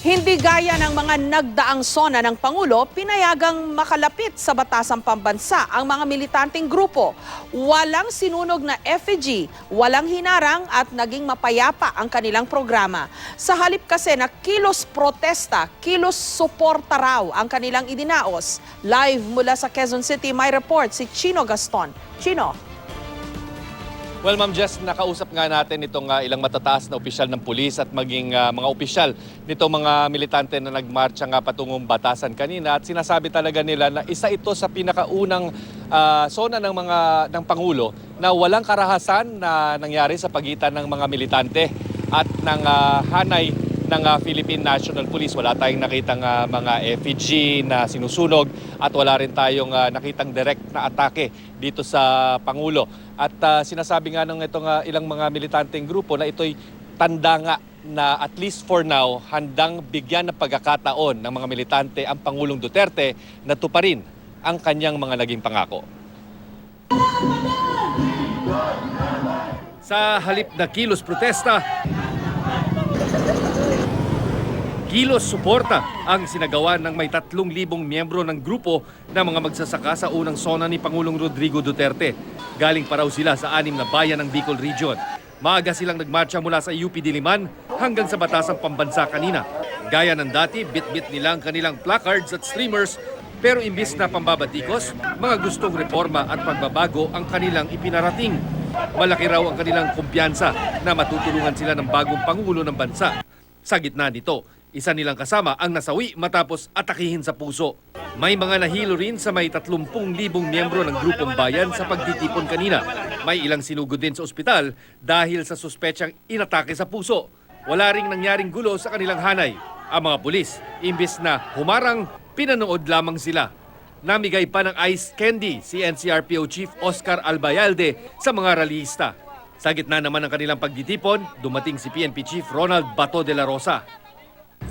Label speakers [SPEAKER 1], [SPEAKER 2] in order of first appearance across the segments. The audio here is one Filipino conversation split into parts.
[SPEAKER 1] Hindi gaya ng mga nagdaang sona ng Pangulo, pinayagang makalapit sa batasang pambansa ang mga militanteng grupo. Walang sinunog na effigy, walang hinarang at naging mapayapa ang kanilang programa. Sa halip kasi na kilos protesta, kilos suporta raw ang kanilang idinaos. Live mula sa Quezon City, may report si Chino Gaston. Chino.
[SPEAKER 2] Well, Ma'am Jess, nakausap nga natin itong ilang matataas na opisyal ng pulis at maging mga opisyal nitong mga militante na nagmarcha nga patungong batasan kanina at sinasabi talaga nila na isa ito sa pinakaunang sona ng Pangulo na walang karahasan na nangyari sa pagitan ng mga militante at ng hanay ng Philippine National Police. Wala tayong nakitang mga effigy na sinusunog at wala rin tayong nakitang direct na atake dito sa Pangulo. At sinasabi nga ng itong ilang mga militanteng grupo na ito'y tanda nga na at least for now handang bigyan ng pagkakataon ng mga militante ang Pangulong Duterte na tuparin ang kanyang mga naging pangako. Sa halip na kilos protesta, kilos suporta ang sinagawa ng may 3,000 miyembro ng grupo ng mga magsasaka sa unang sona ni Pangulong Rodrigo Duterte. Galing pa raw sila sa 6 na bayan ng Bicol Region. Maaga silang nagmarcha mula sa UP Diliman hanggang sa batasang pambansa kanina. Gaya ng dati, bit-bit nilang kanilang placards at streamers, pero imbis na pambabatikos, mga gustong reforma at pagbabago ang kanilang ipinarating. Malaki raw ang kanilang kumpiyansa na matutulungan sila ng bagong Pangulo ng bansa. Sa gitna nito, isa nilang kasama ang nasawi matapos atakihin sa puso. May mga nahilo rin sa may 30,000 miyembro ng grupong bayan sa pagtitipon kanina. May ilang sinugod din sa ospital dahil sa suspetsang inatake sa puso. Wala ring nangyaring gulo sa kanilang hanay. Ang mga pulis, imbis na humarang, pinanood lamang sila. Namigay pa ng ice candy si NCRPO Chief Oscar Albayalde sa mga rallyista. Sa gitna naman ng kanilang pagtitipon, dumating si PNP Chief Ronald Bato de la Rosa.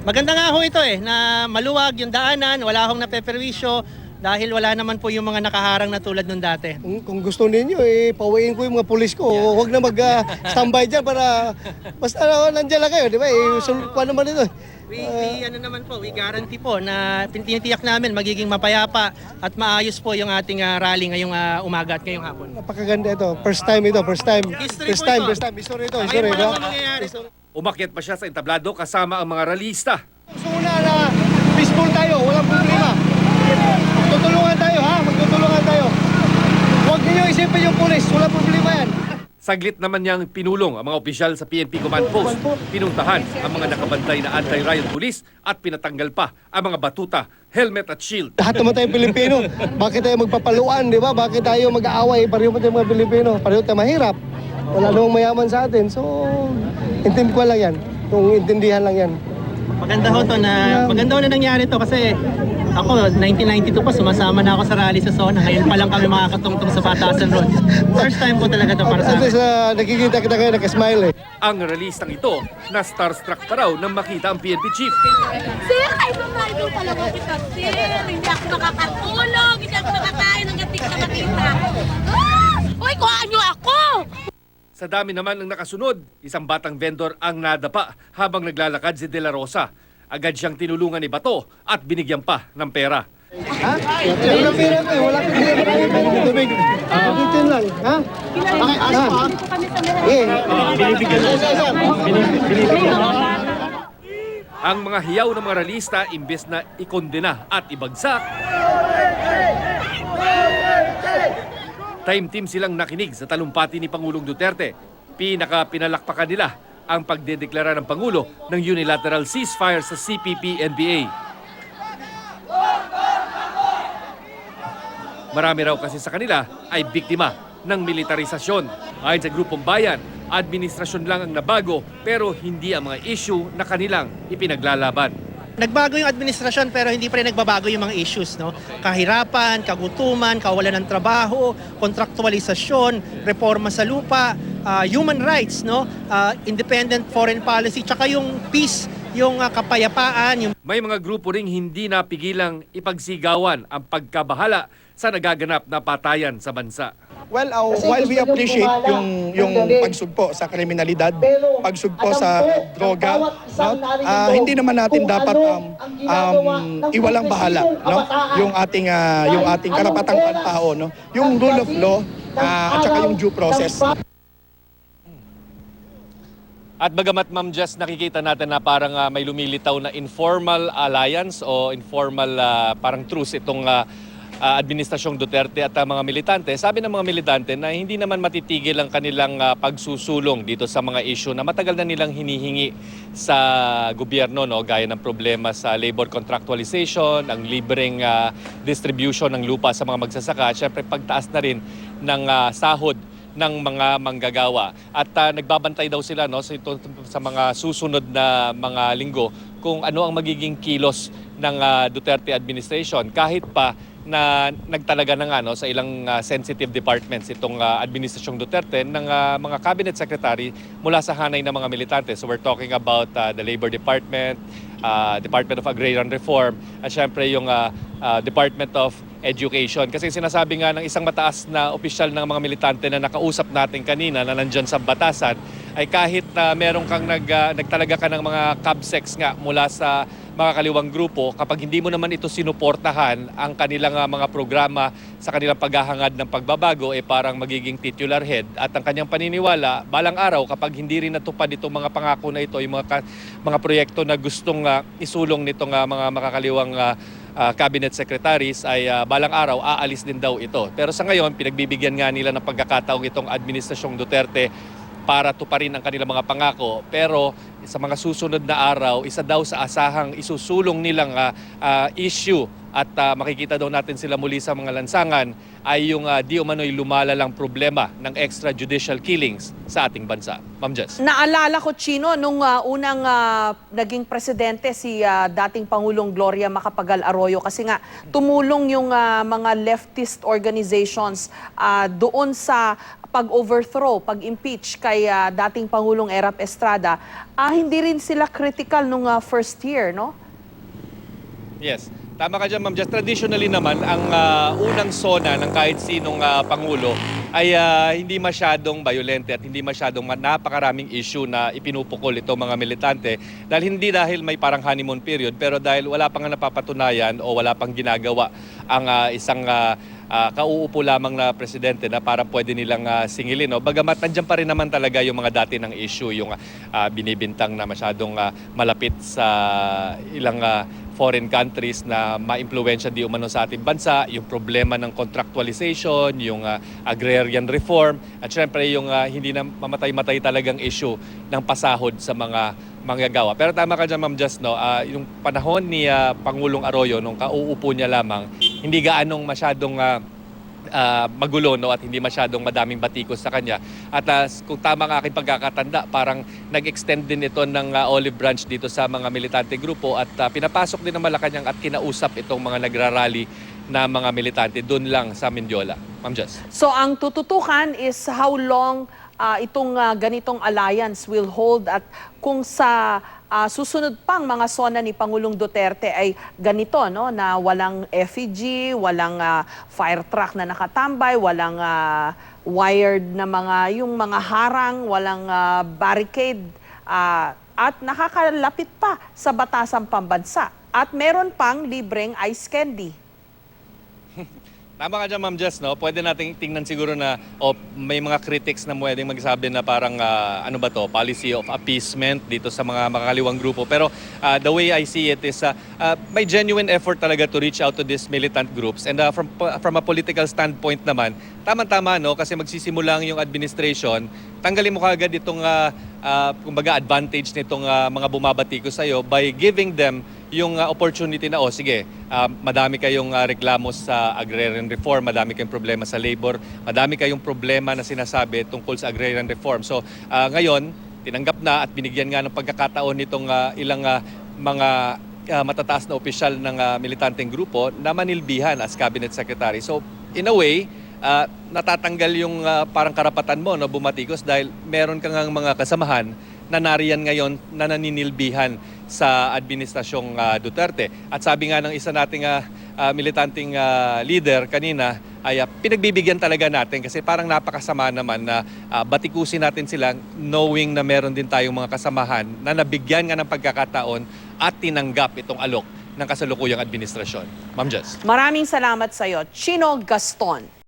[SPEAKER 3] Maganda nga ho ito na maluwag yung daanan, wala hong napeperwisyo dahil wala naman po yung mga nakaharang na tulad nung dati.
[SPEAKER 4] Kung gusto ninyo, pauwiin ko yung mga pulis ko. Huwag na mag-standby dyan para basta nandiyan lang kayo, di ba? Sulpa naman ito.
[SPEAKER 3] We guarantee po na tinitiyak namin magiging mapayapa at maayos po yung ating rally ngayong umaga at ngayong hapon.
[SPEAKER 4] Napakaganda ito. First time ito.
[SPEAKER 3] History po ito.
[SPEAKER 4] History ito.
[SPEAKER 3] Ngayon pa lang mangyayari.
[SPEAKER 2] Umakyat pa siya sa entablado kasama ang mga rallyista.
[SPEAKER 4] Gusto mo na peaceful tayo. Walang problema. Magtutulungan tayo, ha? Magtutulungan tayo. Huwag niyo isipin yung pulis. Walang problema yan.
[SPEAKER 2] Saglit naman niyang pinulong ang mga opisyal sa PNP Command Post. Pinuntahan ang mga nakabantay na anti-riot police at pinatanggal pa ang mga batuta, helmet at shield.
[SPEAKER 4] Lahat naman tayong Pilipino. Bakit tayo magpapaluan, di ba? Bakit tayo mag-aaway? Pareho mo tayong mga Pilipino. Pareho tayo mahirap. Wala namang mayaman sa atin. So, intindi ko lang yan. Kung intindihan lang yan.
[SPEAKER 3] Maganda ho na nangyari to kasi ako 1992 pa sumasama na ako sa rally sa Sona. Ngayon pa lang kami makakatungtong sa Batasan Road. First time po talaga to para sa akin.
[SPEAKER 4] Nakikita kita kayo, nakasmile eh.
[SPEAKER 2] Ang rallyistang ito na starstruck pa raw nang makita ang PNP chief.
[SPEAKER 5] Sir, idol talaga kita, sir. Hindi ako makakatulog, hindi ako makakain ng gatik na makita. Uy, kuhaan niyo ako!
[SPEAKER 2] Sa dami naman ng nakasunod, isang batang vendor ang nadapa habang naglalakad si De La Rosa. Agad siyang tinulungan ni Bato at binigyan pa ng pera.
[SPEAKER 4] Ha? Walang pera ko eh. Walang pera. Tubig. Bitin lang. Ha? Binibigyan mo.
[SPEAKER 2] Ang mga hiyaw ng mga rallyista imbes na ikondena at ibagsak, time-team silang nakinig sa talumpati ni Pangulong Duterte. Pinalakpakan nila ang pagdedeklara ng Pangulo ng unilateral ceasefire sa CPP-NPA. Marami raw kasi sa kanila ay biktima ng militarisasyon. Ayon sa grupong bayan, administrasyon lang ang nabago pero hindi ang mga issue na kanilang ipinaglalaban.
[SPEAKER 3] Nagbago yung administrasyon pero hindi pa rin nagbabago yung mga issues, no? Kahirapan, kagutuman, kawalan ng trabaho, kontraktualisasyon, reforma sa lupa, human rights, no? Independent foreign policy, tsaka yung peace yung kapayapaan, yung
[SPEAKER 2] May mga grupo ring hindi napigilang ipagsigawan ang pagkabahala sa nagaganap na patayan sa bansa.
[SPEAKER 6] Well, while we appreciate yung pagsugpo sa kriminalidad, pagsugpo sa droga, no? Hindi naman natin dapat iwalang bahala, no? Yung ating karapatang pantao, no? Yung rule of law at saka yung due process.
[SPEAKER 2] At bagamat Ma'am Jess, nakikita natin na parang may lumilitaw na informal alliance o informal parang truce itong Administrasyong Duterte at mga militante. Sabi ng mga militante na hindi naman matitigil ang kanilang pagsusulong dito sa mga issue na matagal na nilang hinihingi sa gobyerno, no? Gaya ng problema sa labor contractualization, ang libreng distribution ng lupa sa mga magsasaka, syempre pagtaas na rin ng sahod ng mga manggagawa. At nagbabantay daw sila, no, sa mga susunod na mga linggo kung ano ang magiging kilos ng Duterte administration, kahit pa na nagtalaga na nga, no, sa ilang sensitive departments itong Administrasyong Duterte ng mga cabinet secretary mula sa hanay ng mga militante. So we're talking about the Labor Department, Department of Agrarian Reform, at syempre yung Department of Education. Kasi sinasabi nga ng isang mataas na opisyal ng mga militante na nakausap natin kanina na nandyan sa batasan, ay kahit na meron kang nagtalaga ka ng mga cabsex nga mula sa mga kaliwang grupo, kapag hindi mo naman ito sinuportahan ang kanilang mga programa sa kanilang paghahangad ng pagbabago, parang magiging titular head. At ang kanyang paniniwala, balang araw kapag hindi rin natupad itong mga pangako na ito, yung mga proyekto na gustong isulong nitong mga makakaliwang cabinet secretaries, ay balang araw aalis din daw ito. Pero sa ngayon, pinagbibigyan nga nila ng pagkakataong itong Administrasyong Duterte para tuparin ang kanilang mga pangako. Pero sa mga susunod na araw, isa daw sa asahang isusulong nilang issue at makikita daw natin sila muli sa mga lansangan ay yung di umano'y lumalalang problema ng extrajudicial killings sa ating bansa. Ma'am Jess.
[SPEAKER 1] Naalala ko, Chino, nung unang naging presidente si dating Pangulong Gloria Macapagal Arroyo, kasi nga tumulong yung mga leftist organizations doon sa pag-overthrow, pag-impeach kay dating Pangulong Erap Estrada. Hindi rin sila critical nung first year, no?
[SPEAKER 2] Yes. Tama ka dyan, Ma'am Jess. Traditionally naman, ang unang sona ng kahit sinong Pangulo ay hindi masyadong violente at hindi masyadong napakaraming issue na ipinupukol itong mga militante. Hindi dahil may parang honeymoon period, pero dahil wala pang napapatunayan o wala pang ginagawa ang isang kauupo lamang na presidente na parang pwede nilang singilin. No? Bagamat nandiyan pa rin naman talaga yung mga dati ng issue, yung binibintang na masyadong malapit sa ilang foreign countries na ma-impluwensya di umano sa ating bansa, yung problema ng contractualization, yung agrarian reform, at syempre yung hindi na mamatay-matay talagang issue ng pasahod sa mga manggagawa. Pero tama ka dyan, Ma'am Jess, no? Yung panahon ni Pangulong Arroyo, nung kauupo niya lamang, hindi gaanong masyadong magulo, no, at hindi masyadong madaming batikos sa kanya. At kung tama ang aking pagkakatanda, parang nag-extend din ito ng olive branch dito sa mga militante grupo at pinapasok din ng Malacanang at kinausap itong mga nagrarally na mga militante doon lang sa Mindiola. Ma'am Jess.
[SPEAKER 1] So ang tututukan is how long itong ganitong alliance will hold at kung sa susunod pang mga sona ni Pangulong Duterte ay ganito, no, na walang effigy, walang fire truck na nakatambay, walang wired na yung mga harang, walang barricade at nakakalapit pa sa batasang pambansa. At meron pang libreng ice candy.
[SPEAKER 2] Tama ka dyan, Ma'am Jess, no? Pwede nating tingnan siguro na may mga critics na pwedeng magsabi na parang ano ba to, policy of appeasement dito sa mga makakaliwang grupo. Pero the way I see it is may genuine effort talaga to reach out to these militant groups. And from a political standpoint naman, tama-tama, no? Kasi magsisimulang yung administration, tanggalin mo kaagad itong kumbaga advantage nitong mga bumabatiko sa'yo by giving them yung opportunity na, sige, madami kayong reklamo sa agrarian reform, madami kayong problema sa labor, madami kayong problema na sinasabi tungkol sa agrarian reform. So ngayon, tinanggap na at binigyan nga ng pagkakataon nitong ilang mga matataas na opisyal ng militanteng grupo na manilbihan as cabinet secretary. So in a way, natatanggal yung parang karapatan mo, no, bumatikos, dahil meron kang mga kasamahan na nariyan ngayon na naninilbihan sa administrasyong Duterte. At sabi nga ng isa nating militanteng leader kanina, ay pinagbibigyan talaga natin kasi parang napakasama naman na batikusin natin sila knowing na meron din tayong mga kasamahan na nabigyan nga ng pagkakataon at tinanggap itong alok ng kasalukuyang administrasyon. Ma'am Jess.
[SPEAKER 1] Maraming salamat sa iyo, Chino Gaston.